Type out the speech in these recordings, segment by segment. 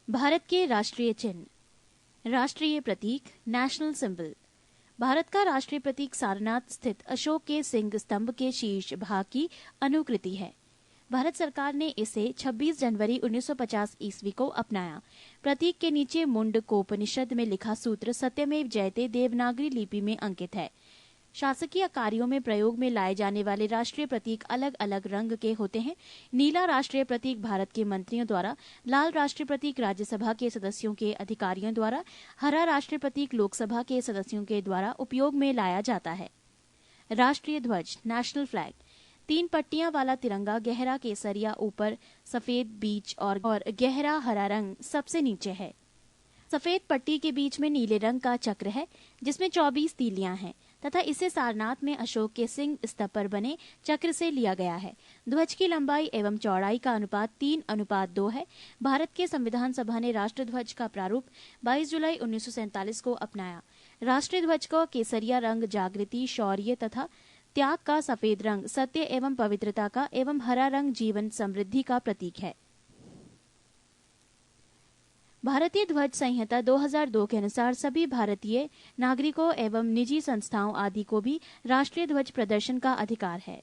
भारत के राष्ट्रीय चिन्ह, राष्ट्रीय प्रतीक, नेशनल सिंबल। भारत का राष्ट्रीय प्रतीक सारनाथ स्थित अशोक के सिंह स्तंभ के शीर्ष भाग की अनुकृति है। भारत सरकार ने इसे 26 जनवरी 1950 ईस्वी को अपनाया। प्रतीक के नीचे मुंडकोपनिषद में लिखा सूत्र सत्यमेव जयते देवनागरी लिपि में अंकित है। शासकीय कार्यों में प्रयोग में लाए जाने वाले राष्ट्रीय प्रतीक अलग अलग रंग के होते हैं। नीला राष्ट्रीय प्रतीक भारत के मंत्रियों द्वारा, लाल राष्ट्रीय प्रतीक राज्यसभा के सदस्यों के अधिकारियों द्वारा, हरा राष्ट्रीय प्रतीक लोकसभा के सदस्यों के द्वारा उपयोग में लाया जाता है। राष्ट्रीय ध्वज, नेशनल फ्लैग, 3 पट्टियां वाला तिरंगा, गहरा केसरिया ऊपर, सफेद बीच और गहरा हरा रंग सबसे नीचे है। सफेद पट्टी के बीच में नीले रंग का चक्र है जिसमें 24 तीलियां हैं तथा इसे सारनाथ में अशोक के सिंह स्तंभ पर बने चक्र से लिया गया है। ध्वज की लंबाई एवं चौड़ाई का अनुपात 3:2 है। भारत के संविधान सभा ने राष्ट्र ध्वज का प्रारूप 22 जुलाई 1947 को अपनाया। राष्ट्रीय ध्वज का केसरिया रंग जागृति, शौर्य तथा त्याग का, सफेद रंग सत्य एवं पवित्रता का एवं हरा रंग जीवन समृद्धि का प्रतीक है। भारतीय ध्वज संहिता 2002 के अनुसार सभी भारतीय नागरिकों एवं निजी संस्थाओं आदि को भी राष्ट्रीय ध्वज प्रदर्शन का अधिकार है।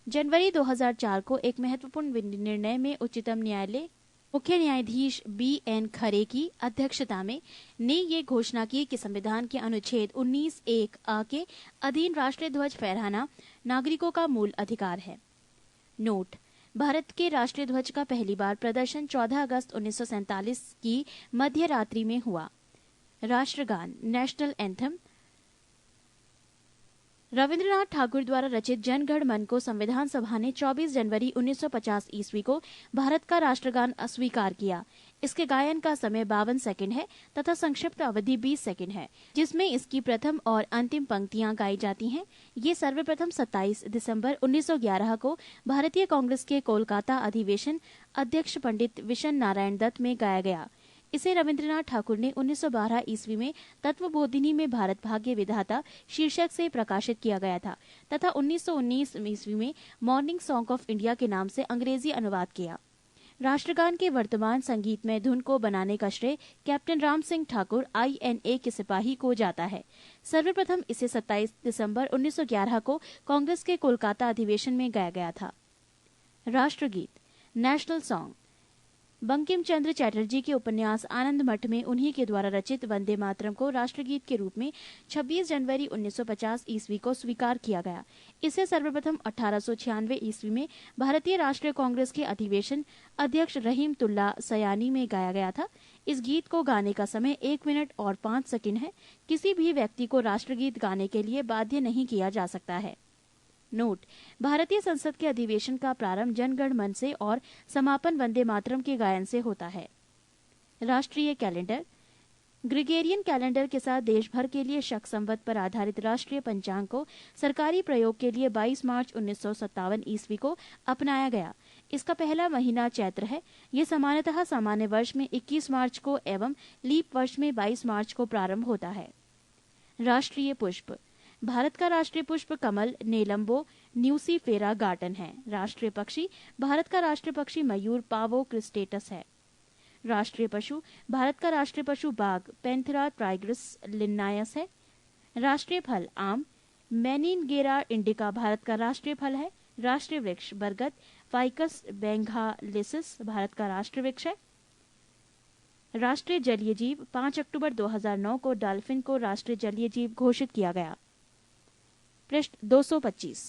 जनवरी 2004 को एक महत्वपूर्ण निर्णय में उच्चतम न्यायालय मुख्य न्यायाधीश BN खरे की अध्यक्षता में ने ये घोषणा की कि संविधान के अनुच्छेद 19(1)(a) के अधीन राष्ट्रीय ध्वज फहराना नागरिकों का मूल अधिकार है। नोट: भारत के राष्ट्रीय ध्वज का पहली बार प्रदर्शन 14 अगस्त 1947 की मध्य रात्रि में हुआ। राष्ट्रगान, नेशनल एंथम। रविंद्रनाथ ठाकुर द्वारा रचित जन गण मन को संविधान सभा ने 24 जनवरी 1950 ईस्वी को भारत का राष्ट्रगान अस्वीकार किया। इसके गायन का समय 52 सेकंड है तथा संक्षिप्त अवधि 20 सेकंड है, जिसमें इसकी प्रथम और अंतिम पंक्तियां गाई जाती हैं। ये सर्वप्रथम 27 दिसंबर 1911 को भारतीय कांग्रेस के कोलकाता अधिवेशन अध्यक्ष पंडित विशन नारायण दत्त में गाया गया। इसे रविंद्रनाथ ठाकुर ने 1912 ईस्वी में तत्वबोधिनी में भारत भाग्य विधाता शीर्षक से प्रकाशित किया गया था तथा 1919 ईस्वी में मॉर्निंग सॉन्ग ऑफ इंडिया के नाम से अंग्रेजी अनुवाद किया। राष्ट्रगान के वर्तमान संगीतमय धुन को बनाने का श्रेय कैप्टन राम सिंह ठाकुर INA के सिपाही को जाता है। सर्वप्रथम इसे 27 दिसंबर 1911 को कांग्रेस के कोलकाता अधिवेशन में गाया गया था। राष्ट्रगीत, नेशनल सॉन्ग। बंकिम चंद्र चटर्जी के उपन्यास आनंद मठ में उन्हीं के द्वारा रचित वंदे मातरम को राष्ट्रगीत के रूप में 26 जनवरी 1950 ईस्वी को स्वीकार किया गया। इसे सर्वप्रथम 1896 ईस्वी में भारतीय राष्ट्रीय कांग्रेस के अधिवेशन अध्यक्ष रहीमतुल्ला सयानी में गाया गया था। इस गीत को गाने का समय 1 मिनट और 5 सेकंड है। किसी भी व्यक्ति को राष्ट्रगीत गाने के लिए बाध्य नहीं किया जा सकता है। नोट: भारतीय संसद के अधिवेशन का प्रारंभ जन गण मन से और समापन वंदे मातरम के गायन से होता है। राष्ट्रीय कैलेंडर। ग्रिगोरियन कैलेंडर के साथ देश भर के लिए शक संवत पर आधारित राष्ट्रीय पंचांग को सरकारी प्रयोग के लिए 22 मार्च 1957 ईस्वी को अपनाया गया। इसका पहला महीना चैत्र है। ये सामान्यतः सामान्य वर्ष में 21 मार्च को एवं लीप वर्ष में 22 मार्च को प्रारंभ होता है। राष्ट्रीय पुष्प। भारत का राष्ट्रीय पुष्प कमल, नेलम्बो न्यूसीफेरा गार्टन है। राष्ट्रीय पक्षी। भारत का राष्ट्रीय पक्षी मयूर, पावो क्रिस्टेटस है। राष्ट्रीय पशु। भारत का राष्ट्रीय पशु बाघ, पैंथेरा टाइग्रिस लिन्नायस है। राष्ट्रीय फल आम, मैनिनगेरा इंडिका भारत का राष्ट्रीय फल है। राष्ट्रीय वृक्ष बरगद, फाइकस बेंगालिसिस भारत का राष्ट्रीय वृक्ष है। राष्ट्रीय जलीय जीव। 5 अक्टूबर 2009 को डॉल्फिन को राष्ट्रीय जलीय जीव घोषित किया गया। पृष्ठ 225।